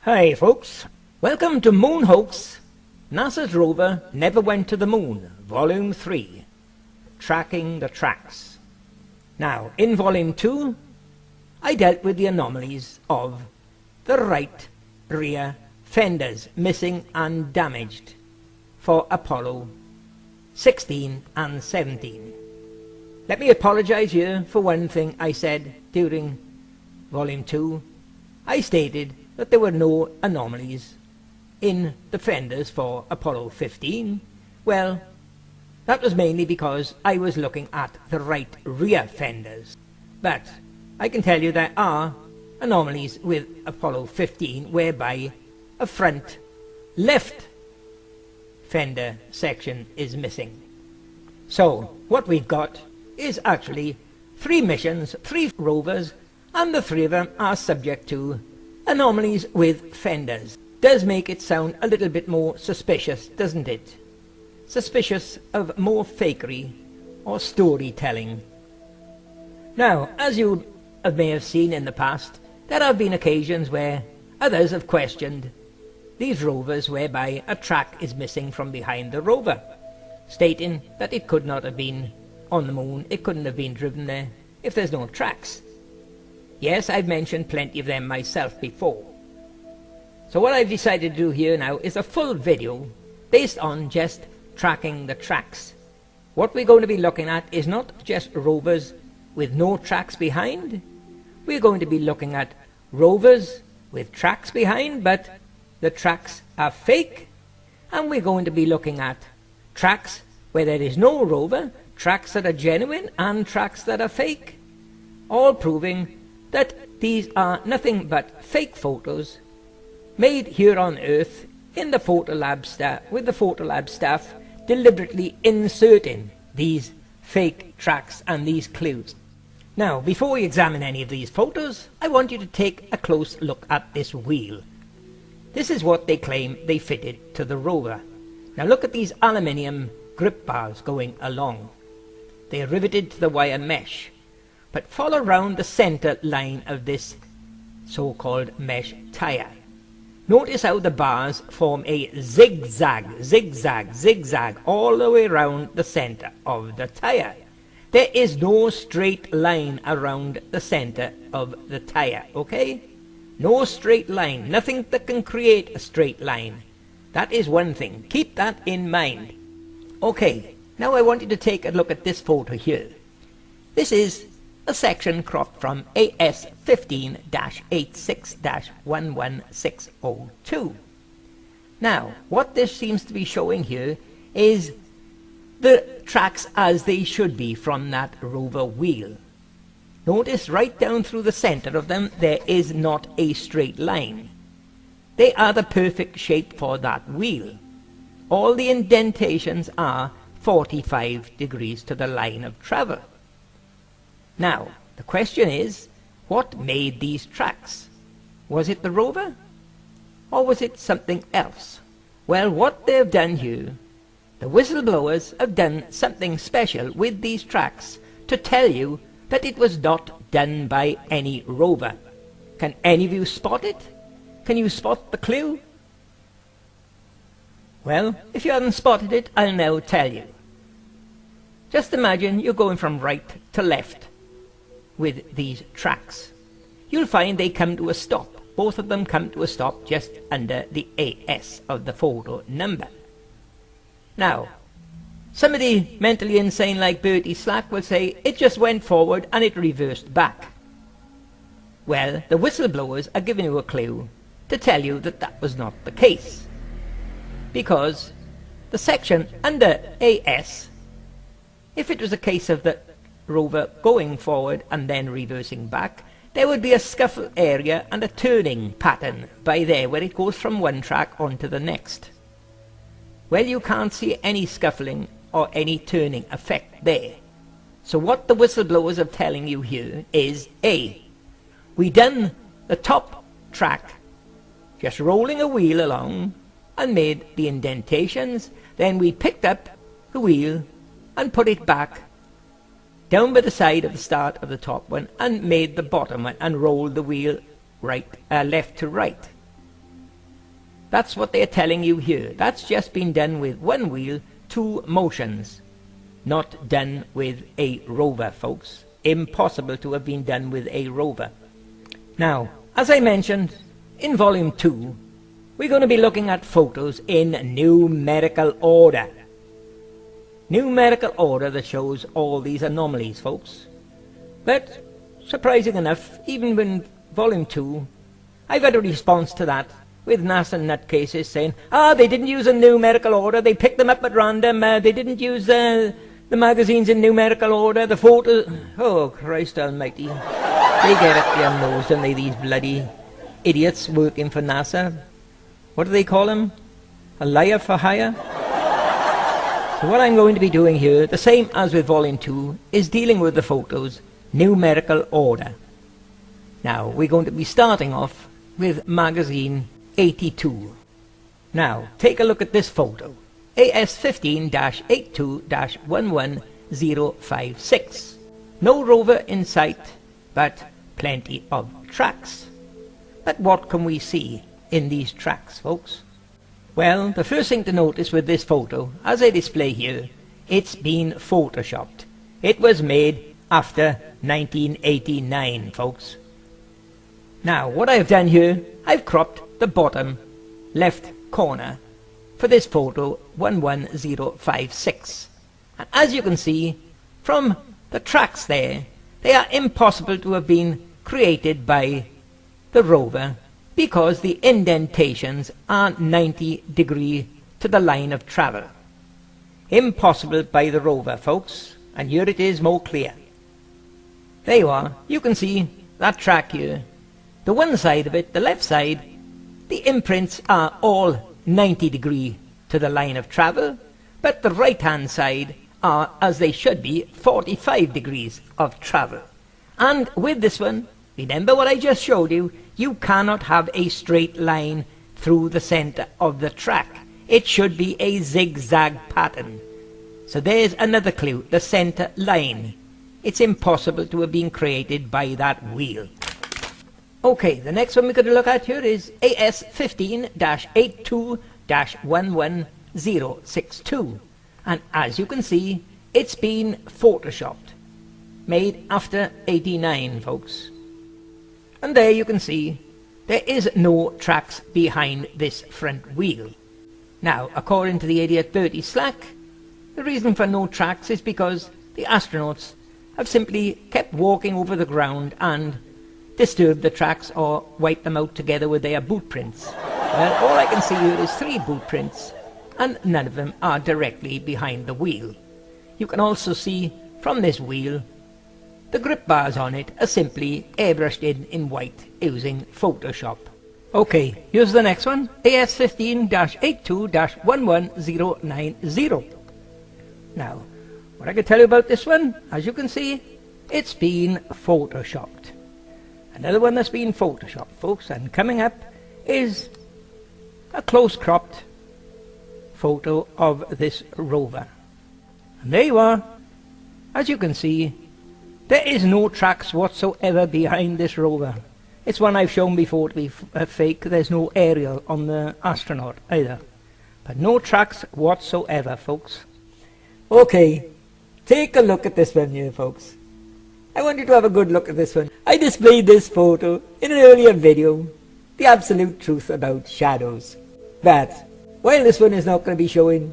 Hi folks, welcome to Moon Hoax. NASA's rover never went to the moon, Volume 3, Tracking the Tracks. Now, in Volume 2, I dealt with the anomalies of the right rear fenders missing and damaged for Apollo 16 and 17. Let me apologize here for one thing I said during Volume 2. I stated that there were no anomalies in the fenders for Apollo 15. Well, that was mainly because I was looking at the right rear fenders. But I can tell you there are anomalies with Apollo 15 whereby a front left fender section is missing. So what we've got is actually 3 missions, 3 rovers, and the 3 of them are subject to anomalies with fenders. Does make it sound a little bit more suspicious, doesn't it? Suspicious of more fakery or storytelling. Now, as you may have seen in the past, there have been occasions where others have questioned these rovers whereby a track is missing from behind the rover, stating that it could not have been on the moon, it couldn't have been driven there if there's no tracks. Yes, I've mentioned plenty of them myself before. So what I've decided to do here now is a full video based on just tracking the tracks. What we're going to be looking at is not just rovers with no tracks behind. We're going to be looking at rovers with tracks behind, but the tracks are fake. And we're going to be looking at tracks where there is no rover, tracks that are genuine and tracks that are fake, all proving that these are nothing but fake photos made here on Earth in the Photolab staff, with the Photolab staff deliberately inserting these fake tracks and these clues. Now, before we examine any of these photos, I want you to take a close look at this wheel. This is what they claim they fitted to the rover. Now look at these aluminium grip bars going along. They are riveted to the wire mesh. But follow around the center line of this so-called mesh tire. Notice how the bars form a zigzag, zigzag, zigzag all the way around the center of the tire. There is no straight line around the center of the tire, okay? No straight line, nothing that can create a straight line. That is one thing, keep that in mind. Okay, now I want you to take a look at this photo here. This is a section cropped from AS 15-86-11602. Now, what this seems to be showing here is the tracks as they should be from that rover wheel. Notice right down through the center of them there is not a straight line. They are the perfect shape for that wheel. All the indentations are 45 degrees to the line of travel. Now, the question is, what made these tracks? Was it the rover? Or was it something else? Well, what they've done here, the whistleblowers have done something special with these tracks to tell you that it was not done by any rover. Can any of you spot it? Can you spot the clue? Well, if you haven't spotted it, I'll now tell you. Just imagine you're going from right to left with these tracks. You'll find they come to a stop. Both of them come to a stop just under the AS of the photo number. Now, somebody mentally insane like Bertie Slack will say it just went forward and it reversed back. Well, the whistleblowers are giving you a clue to tell you that that was not the case. Because the section under AS, if it was a case of the rover going forward and then reversing back, there would be a scuffle area and a turning pattern by there where it goes from one track onto the next. Well, you can't see any scuffling or any turning effect there. So what the whistleblowers are telling you here is A, we done the top track just rolling a wheel along and made the indentations, then we picked up the wheel and put it back down by the side of the start of the top one and made the bottom one and rolled the wheel left to right. That's what they're telling you here. That's just been done with one wheel, two motions. Not done with a rover, folks. Impossible to have been done with a rover. Now, as I mentioned, in volume 2, we're going to be looking at photos in numerical order. Numerical order that shows all these anomalies, folks. But, surprising enough, even in volume 2, I've had a response to that with NASA nutcases saying, they didn't use a numerical order, they picked them up at random, they didn't use the magazines in numerical order, the photos... Oh, Christ almighty. They get up their nose, don't they, these bloody idiots working for NASA. What do they call him? A liar for hire? So what I'm going to be doing here, the same as with volume 2, is dealing with the photos numerical order. Now, we're going to be starting off with magazine 82. Now, take a look at this photo. AS15-82-11056. No rover in sight, but plenty of tracks. But what can we see in these tracks, folks? Well, the first thing to notice with this photo, as I display here, it's been photoshopped. It was made after 1989, folks. Now, what I've done here, I've cropped the bottom left corner for this photo 11056. And as you can see, from the tracks there, they are impossible to have been created by the rover because the indentations are 90 degrees to the line of travel. Impossible by the rover, folks, and here it is more clear. There you are, you can see that track here. The one side of it, the left side, the imprints are all 90 degrees to the line of travel, but the right hand side are, as they should be, 45 degrees of travel. And with this one, remember what I just showed you, you cannot have a straight line through the center of the track. It should be a zigzag pattern. So there's another clue, the center line. It's impossible to have been created by that wheel. Okay, the next one we're going to look at here is AS15-82-11062. And as you can see, it's been photoshopped. Made after 89, folks. And there you can see, there is no tracks behind this front wheel. Now, according to the Idiot 30 Slack, the reason for no tracks is because the astronauts have simply kept walking over the ground and disturbed the tracks or wiped them out together with their boot prints. Well, all I can see here is 3 boot prints, and none of them are directly behind the wheel. You can also see from this wheel, the grip bars on it are simply airbrushed in white using Photoshop. Okay, here's the next one, AS15-82-11090. Now, what I can tell you about this one, as you can see, it's been photoshopped. Another one that's been photoshopped, folks, and coming up is a close-cropped photo of this rover. And there you are. As you can see, there is no tracks whatsoever behind this rover. It's one I've shown before to be fake. There's no aerial on the astronaut either. But no tracks whatsoever, folks. Okay, take a look at this one here, folks. I want you to have a good look at this one. I displayed this photo in an earlier video, the absolute truth about shadows. But while this one is not going to be showing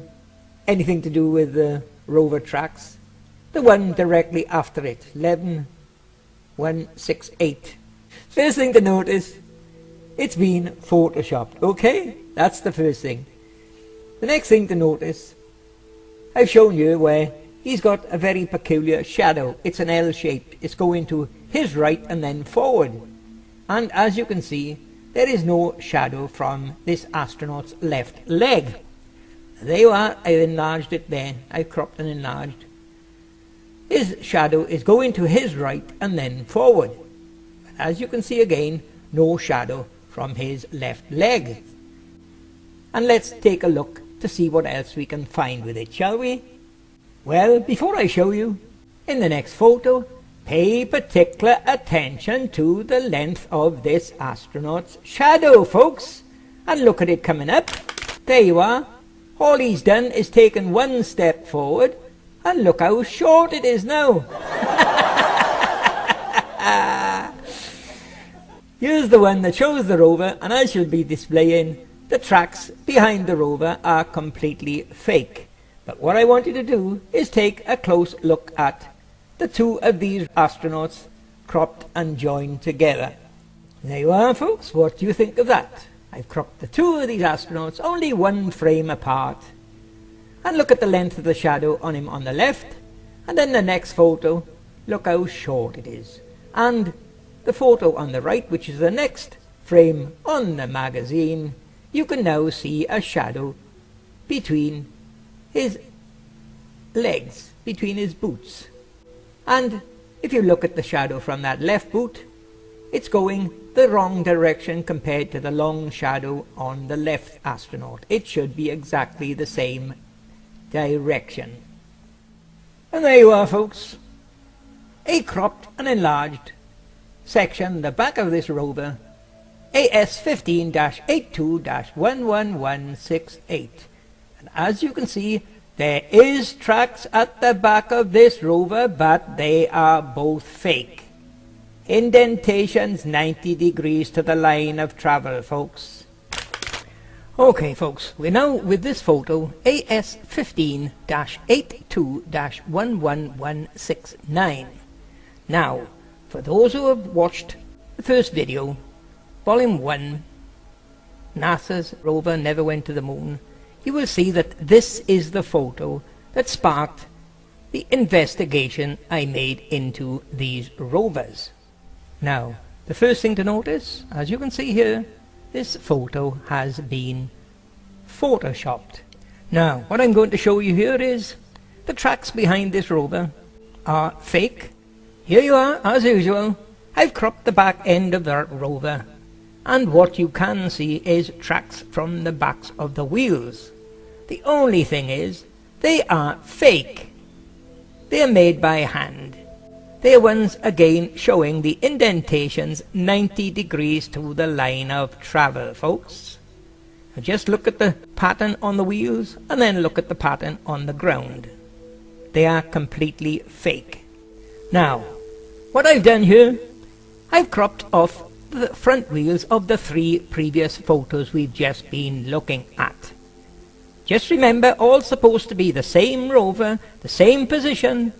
anything to do with the rover tracks, the one directly after it, 11168. First thing to notice, it's been photoshopped, okay? That's the first thing. The next thing to notice, I've shown you where he's got a very peculiar shadow. It's an L shape. It's going to his right and then forward. And as you can see, there is no shadow from this astronaut's left leg. There you are. I've enlarged it there. I've cropped and enlarged. His shadow is going to his right and then forward. As you can see again, no shadow from his left leg. And let's take a look to see what else we can find with it, shall we? Well, before I show you, in the next photo, pay particular attention to the length of this astronaut's shadow, folks. and look at it coming up. There you are. All he's done is taken one step forward, and look how short it is now. Here's the one that shows the rover, and I shall be displaying the tracks behind the rover are completely fake. But what I want you to do is take a close look at the two of these astronauts cropped and joined together. There you are, folks. What do you think of that? I've cropped the two of these astronauts only one frame apart. And look at the length of the shadow on him on the left, and then the next photo, look how short it is. And the photo on the right, which is the next frame on the magazine, you can now see a shadow between his legs, between his boots. And if you look at the shadow from that left boot, it's going the wrong direction compared to the long shadow on the left astronaut. It should be exactly the same direction. And there you are, folks. A cropped and enlarged section, the back of this rover, AS15-82-11168. And as you can see, there is tracks at the back of this rover, but they are both fake. Indentations 90 degrees to the line of travel, folks. Okay, folks, we're now with this photo, AS15-82-11169. Now, for those who have watched the first video, Volume 1, NASA's rover never went to the moon, you will see that this is the photo that sparked the investigation I made into these rovers. Now, the first thing to notice, as you can see here, this photo has been photoshopped. Now, what I'm going to show you here is the tracks behind this rover are fake. Here you are, as usual. I've cropped the back end of that rover, and what you can see is tracks from the backs of the wheels. The only thing is, they are fake. They are made by hand. They are once again showing the indentations 90 degrees to the line of travel, folks. Now just look at the pattern on the wheels, and then look at the pattern on the ground. They are completely fake. Now, what I've done here, I've cropped off the front wheels of the three previous photos we've just been looking at. Just remember, all supposed to be the same rover, the same position.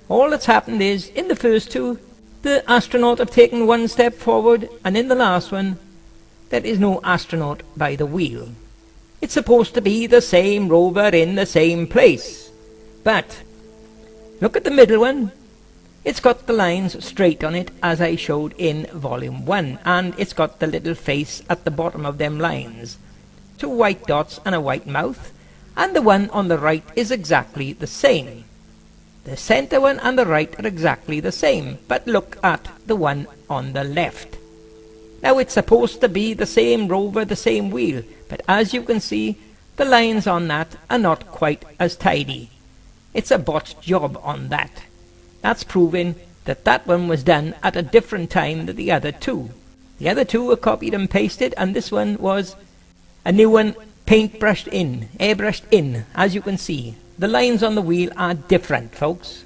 All that's happened is, in the first two, the astronaut have taken one step forward, and in the last one, there is no astronaut by the wheel. It's supposed to be the same rover in the same place. But, look at the middle one. It's got the lines straight on it, as I showed in Volume 1, and it's got the little face at the bottom of them lines. Two white dots and a white mouth, and the one on the right is exactly the same. The center one and the right are exactly the same, but look at the one on the left. Now it's supposed to be the same rover, the same wheel, but as you can see, the lines on that are not quite as tidy. It's a botched job on that. That's proving that that one was done at a different time than the other two. The other two were copied and pasted, and this one was a new one paintbrushed in, airbrushed in, as you can see. The lines on the wheel are different, folks.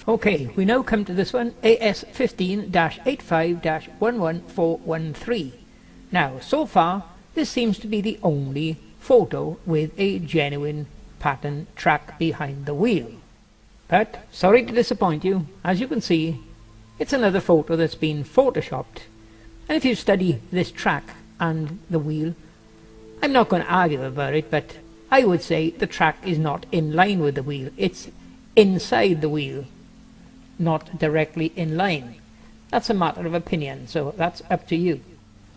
Okay, we now come to this one, AS15-85-11413. Now, so far, this seems to be the only photo with a genuine pattern track behind the wheel. But, sorry to disappoint you, as you can see, it's another photo that's been photoshopped. And if you study this track and the wheel, I'm not going to argue about it, but I would say the track is not in line with the wheel. It's inside the wheel, not directly in line. That's a matter of opinion, so that's up to you.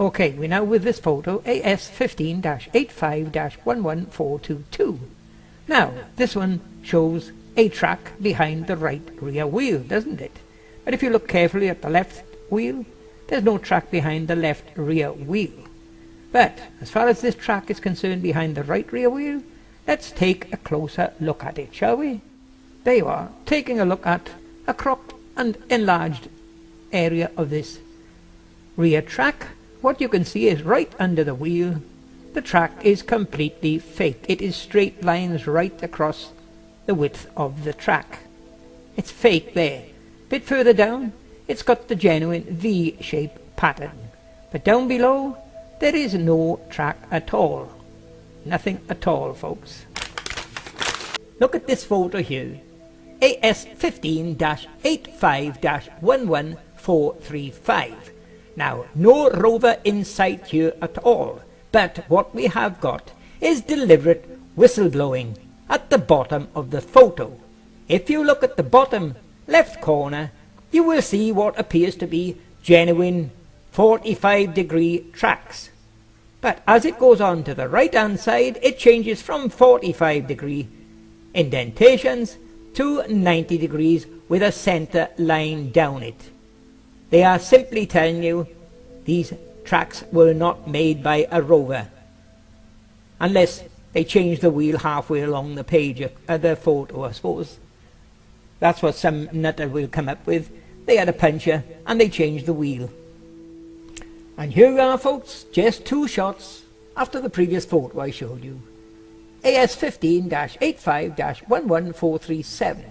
Okay, we're now with this photo, AS15-85-11422. Now, this one shows a track behind the right rear wheel, doesn't it? But if you look carefully at the left wheel, there's no track behind the left rear wheel. But as far as this track is concerned behind the right rear wheel, let's take a closer look at it, shall we? There you are, taking a look at a cropped and enlarged area of this rear track. What you can see is right under the wheel, the track is completely fake. It is straight lines right across the width of the track. It's fake there. A bit further down, it's got the genuine V-shape pattern. But down below, there is no track at all. Nothing at all, folks. Look at this photo here. AS15-85-11435. Now, no rover in sight here at all, but what we have got is deliberate whistleblowing at the bottom of the photo. If you look at the bottom left corner, you will see what appears to be genuine 45-degree tracks. But as it goes on to the right hand side, it changes from 45-degree indentations to 90 degrees with a center line down it. They are simply telling you these tracks were not made by a rover, unless they change the wheel halfway along the page of the photo, I suppose. That's what some nutter will come up with. They had a puncture and they changed the wheel. And here we are, folks, just 2 shots after the previous photo I showed you. AS15-85-11437.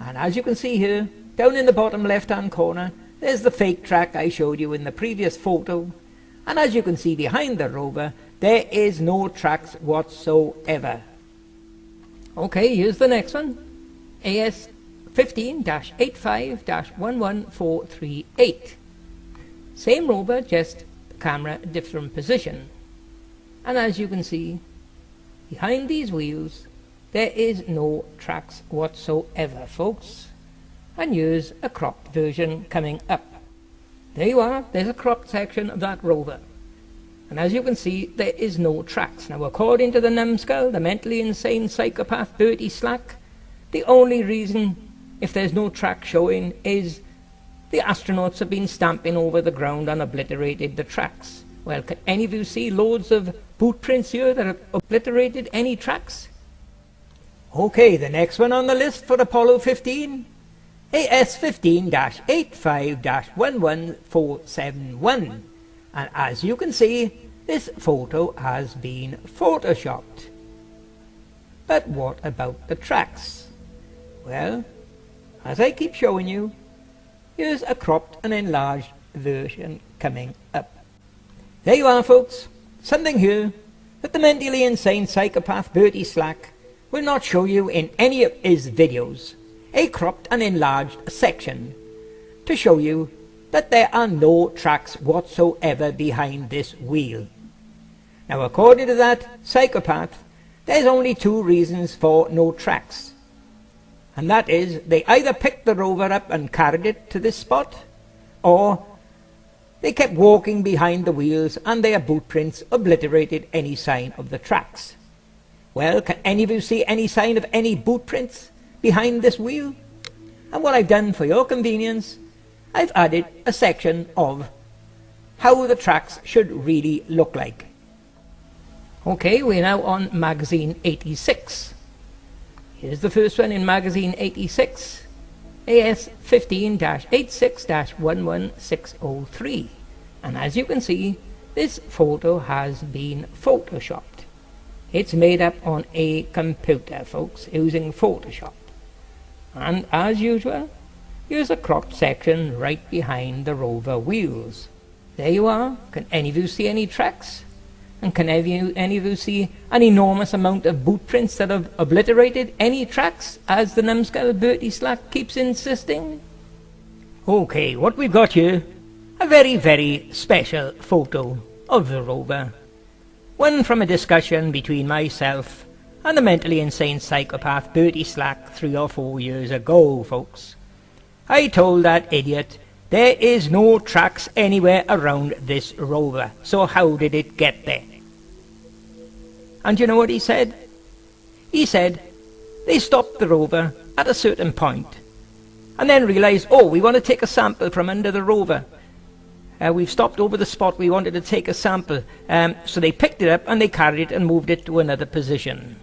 And as you can see here, down in the bottom left hand corner, there's the fake track I showed you in the previous photo. And as you can see behind the rover, there is no tracks whatsoever. Okay, here's the next one. AS15-85-11438. Same rover, just the camera different position. And as you can see, behind these wheels, there is no tracks whatsoever, folks. And here's a cropped version coming up. There you are, there's a cropped section of that rover. And as you can see, there is no tracks. Now, according to the numbskull, the mentally insane psychopath Bertie Slack, the only reason if there's no track showing is the astronauts have been stamping over the ground and obliterated the tracks. Well, can any of you see loads of boot prints here that have obliterated any tracks? Okay, the next one on the list for Apollo 15, AS15-85-11471. And as you can see, this photo has been photoshopped. But what about the tracks? Well, as I keep showing you, here's a cropped and enlarged version coming up. There you are, folks. Something here that the mentally insane psychopath Bertie Slack will not show you in any of his videos. A cropped and enlarged section to show you that there are no tracks whatsoever behind this wheel. Now, according to that psychopath, there's only 2 reasons for no tracks. And that is, they either picked the rover up and carried it to this spot, or they kept walking behind the wheels and their boot prints obliterated any sign of the tracks. Well, can any of you see any sign of any boot prints behind this wheel? And what I've done for your convenience, I've added a section of how the tracks should really look like. Okay, we're now on magazine 86. Here's the first one in magazine 86, AS15-86-11603. And as you can see, this photo has been photoshopped. It's made up on a computer, folks, using Photoshop. And as usual, here's a cropped section right behind the rover wheels. There you are. Can any of you see any tracks? And can any of you see an enormous amount of boot prints that have obliterated any tracks, as the numbskull Bertie Slack keeps insisting? Okay, what we've got here, a very, very special photo of the rover. One from a discussion between myself and the mentally insane psychopath Bertie Slack 3 or 4 years ago, folks. I told that idiot there is no tracks anywhere around this rover, so how did it get there? And you know what he said? He said they stopped the rover at a certain point and then realized, oh, we want to take a sample from under the rover. We've stopped over the spot we wanted to take a sample. So they picked it up and they carried it and moved it to another position.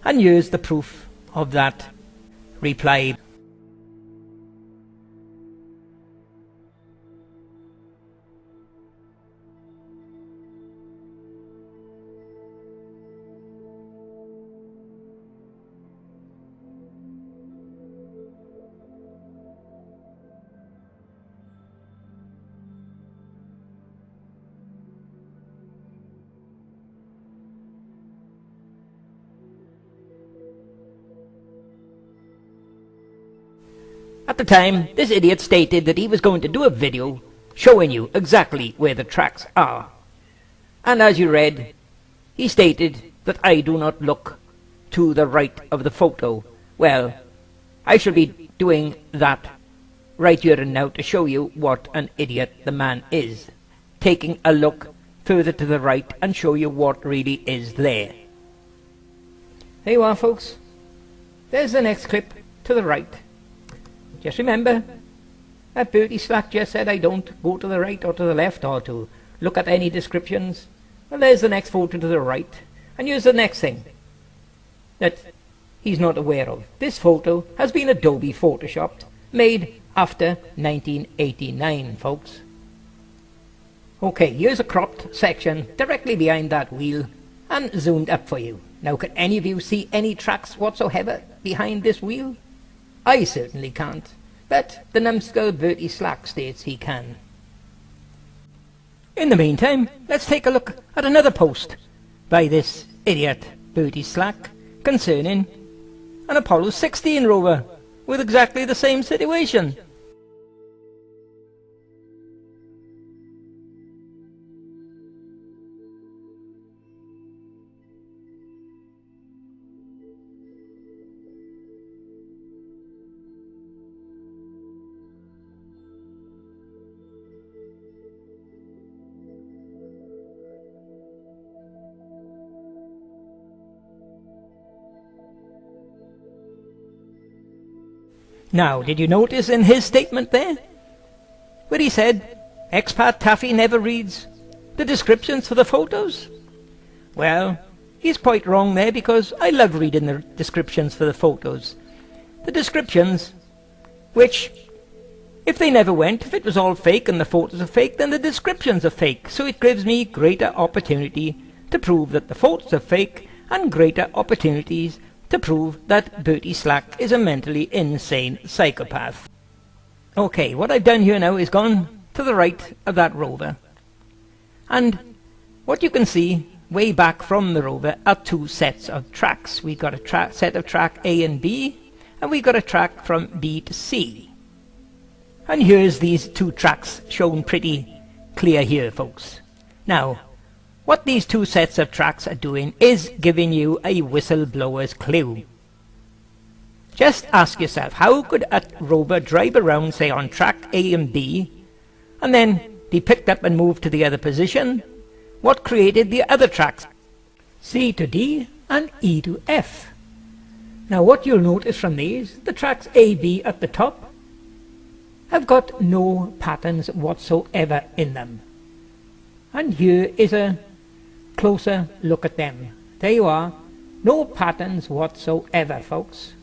And here's the proof of that reply. At the time, this idiot stated that he was going to do a video showing you exactly where the tracks are. And as you read, he stated that I do not look to the right of the photo. Well, I shall be doing that right here and now to show you what an idiot the man is. Taking a look further to the right and show you what really is there. There you are, folks. There's the next clip to the right. Just remember, that Bertie Slack just said I don't go to the right or to the left or to look at any descriptions. Well, there's the next photo to the right. And here's the next thing that he's not aware of. This photo has been Adobe photoshopped, made after 1989, folks. Okay, here's a cropped section directly behind that wheel and zoomed up for you. Now, can any of you see any tracks whatsoever behind this wheel? I certainly can't, but the numbskull Bertie Slack states he can. In the meantime, let's take a look at another post by this idiot Bertie Slack concerning an Apollo 16 rover with exactly the same situation. Now, did you notice in his statement there, where he said, Expat Taffy never reads the descriptions for the photos? Well, he's quite wrong there, because I love reading the descriptions for the photos. The descriptions, which, if they never went, if it was all fake and the photos are fake, then the descriptions are fake. So it gives me greater opportunity to prove that the photos are fake and greater opportunities to prove that Bertie Slack is a mentally insane psychopath. Okay, what I've done here now is gone to the right of that rover. And what you can see way back from the rover are two sets of tracks. We've got a set of track A and B, and we've got a track from B to C. And here's these two tracks shown pretty clear here, folks. Now, what these two sets of tracks are doing is giving you a whistleblower's clue. Just ask yourself, how could a rover drive around, say, on track A and B, and then be picked up and moved to the other position? What created the other tracks, C to D and E to F? Now, what you'll notice from these, the tracks A, B at the top have got no patterns whatsoever in them. And here is a closer look at them. There you are. No patterns whatsoever, folks.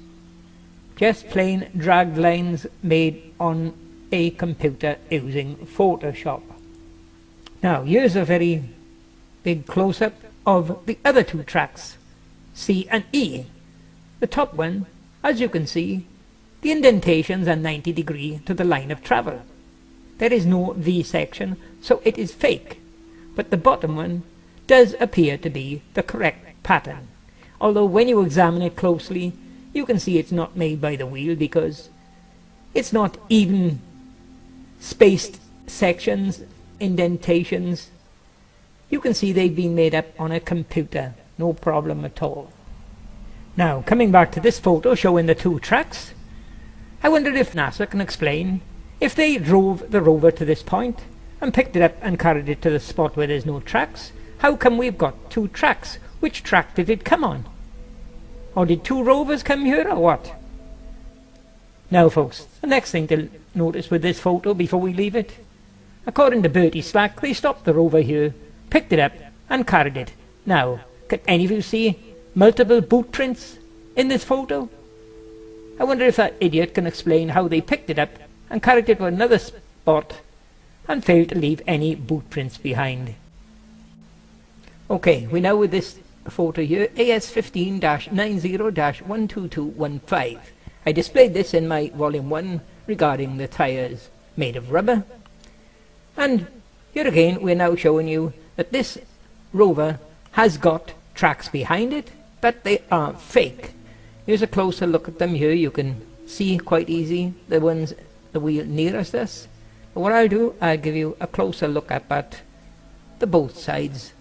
Just plain dragged lines made on a computer using Photoshop. Now, here's a very big close-up of the other two tracks, C and E. The top one, as you can see, the indentations are 90 degrees to the line of travel. There is no V section, so it is fake. But the bottom one does appear to be the correct pattern. Although when you examine it closely, you can see it's not made by the wheel, because it's not even spaced sections, indentations. You can see they've been made up on a computer, no problem at all. Now, coming back to this photo showing the two tracks, I wonder if NASA can explain if they drove the rover to this point and picked it up and carried it to the spot where there's no tracks. How come we've got two tracks? Which track did it come on? Or did two rovers come here, or what? Now, folks, the next thing to notice with this photo before we leave it, according to Bertie Slack, they stopped the rover here, picked it up and carried it. Now, can any of you see multiple boot prints in this photo? I wonder if that idiot can explain how they picked it up and carried it to another spot and failed to leave any boot prints behind. Okay, we're now with this photo here, AS15-90-12215. I displayed this in my volume 1 regarding the tires made of rubber. And here again, we're now showing you that this rover has got tracks behind it, but they are fake. Here's a closer look at them here. You can see quite easy the ones, the wheel nearest us. But what I'll do, I'll give you a closer look up at the both sides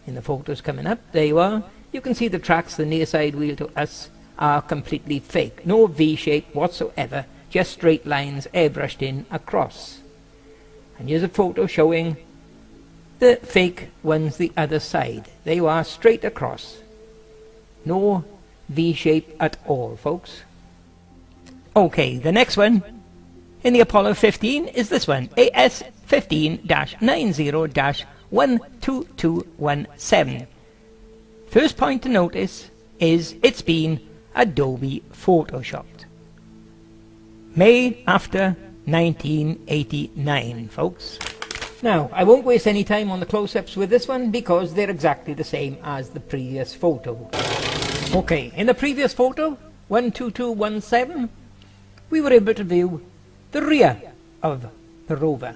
in the photos coming up. There you are. You can see the tracks, the near side wheel to us are completely fake. No V shape whatsoever, just straight lines airbrushed in across. And here's a photo showing the fake ones the other side. There you are, straight across. No V shape at all, folks. Okay, the next one in the Apollo 15 is this one, AS15-90-12217. First point to notice is it's been Adobe Photoshopped. Made after 1989, folks. Now, I won't waste any time on the close-ups with this one because they're exactly the same as the previous photo. Okay, in the previous photo, 12217, we were able to view the rear of the rover.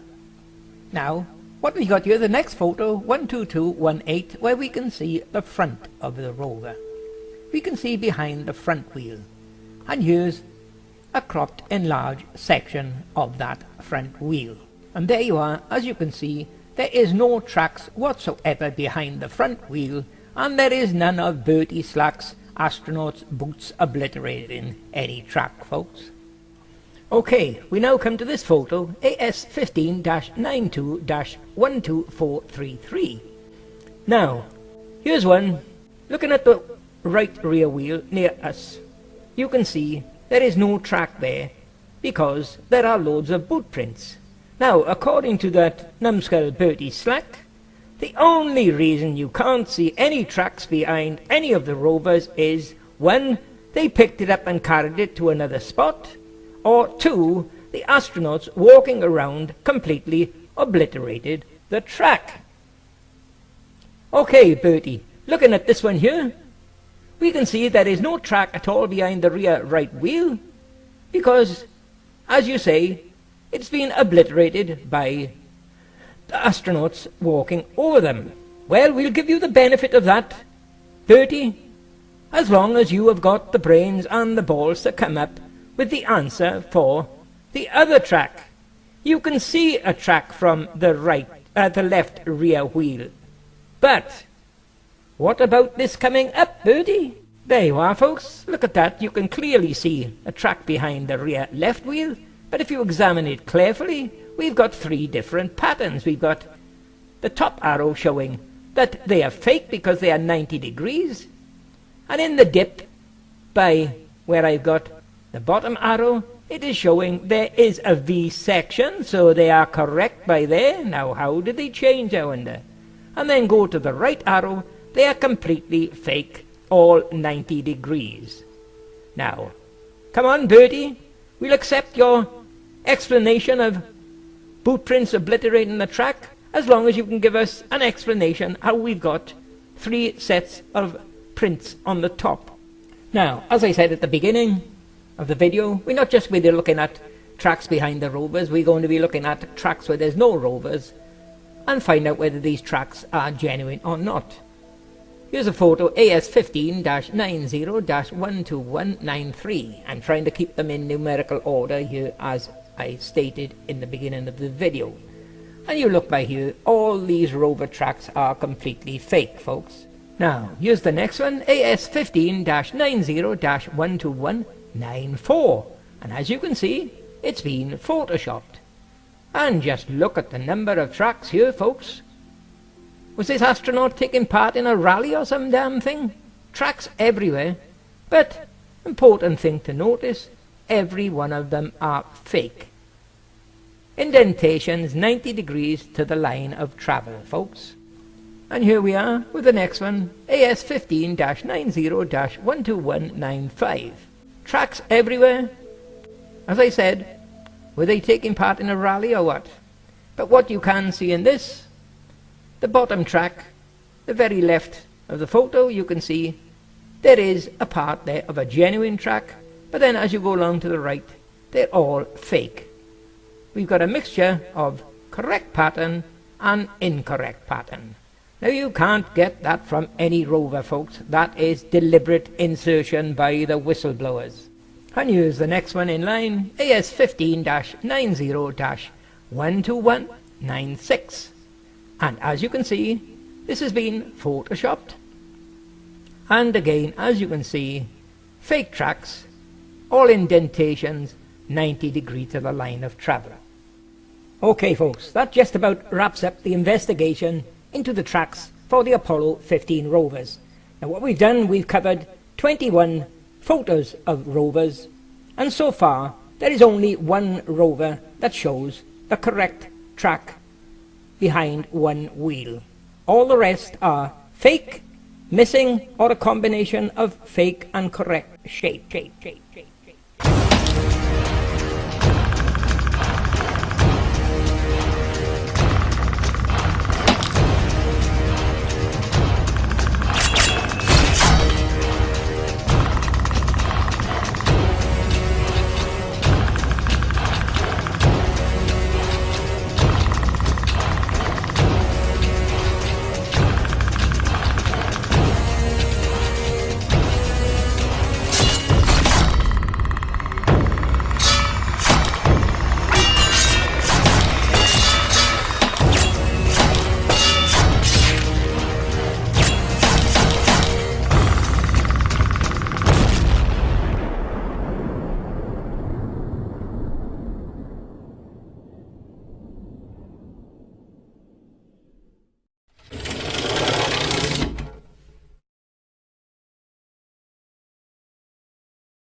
Now, what we got here, the next photo, 12218, where we can see the front of the rover. We can see behind the front wheel. And here's a cropped enlarged section of that front wheel. And there you are, as you can see, there is no tracks whatsoever behind the front wheel, and there is none of Bertie Slack's astronaut's boots obliterating any track, folks. Okay, we now come to this photo, AS15-92-12433. Now, here's one, looking at the right rear wheel near us. You can see there is no track there because there are loads of boot prints. Now, according to that numbskull Bertie Slack, the only reason you can't see any tracks behind any of the rovers is, one, they picked it up and carried it to another spot, or two, the astronauts walking around completely obliterated the track. Okay, Bertie, looking at this one here, we can see there is no track at all behind the rear right wheel because, as you say, it's been obliterated by the astronauts walking over them. Well, we'll give you the benefit of that, Bertie, as long as you have got the brains and the balls to come up with the answer for the other track. You can see a track from the left rear wheel. But what about this coming up, Bertie? There you are, folks. Look at that. You can clearly see a track behind the rear left wheel. But if you examine it carefully, we've got three different patterns. We've got the top arrow showing that they are fake because they are 90 degrees. And in the dip, by where I've got the bottom arrow, it is showing there is a V section, so they are correct by there. Now, how did they change, I wonder? And then go to the right arrow, they are completely fake, all 90 degrees. Now, come on, Bertie, we'll accept your explanation of boot prints obliterating the track, as long as you can give us an explanation how we've got three sets of prints on the top. Now, as I said at the beginning of the video, we're not just going to be looking at tracks behind the rovers, we're going to be looking at tracks where there's no rovers and find out whether these tracks are genuine or not. Here's a photo, AS15-90-12193. I'm trying to keep them in numerical order here as I stated in the beginning of the video. And you look by here, all these rover tracks are completely fake, folks. Now, here's the next one, AS15-90-12194. And as you can see, it's been photoshopped. And just look at the number of tracks here, folks. Was this astronaut taking part in a rally or some damn thing? Tracks everywhere. But, important thing to notice, every one of them are fake. Indentations 90 degrees to the line of travel, folks. And here we are with the next one, AS15-90-12195. Tracks everywhere. As I said, were they taking part in a rally or what? But what you can see in this, the bottom track, the very left of the photo, you can see there is a part there of a genuine track, but then as you go along to the right, they're all fake. We've got a mixture of correct pattern and incorrect pattern. Now you can't get that from any rover, folks. That is deliberate insertion by the whistleblowers. And here's the next one in line, AS15-90-12196. And as you can see, this has been photoshopped. And again, as you can see, fake tracks, all indentations 90 degrees to the line of travel. Okay folks, that just about wraps up the investigation into the tracks for the Apollo 15 rovers. Now what we've done, we've covered 21 photos of rovers, and so far there is only one rover that shows the correct track behind one wheel. All the rest are fake, missing, or a combination of fake and correct shape.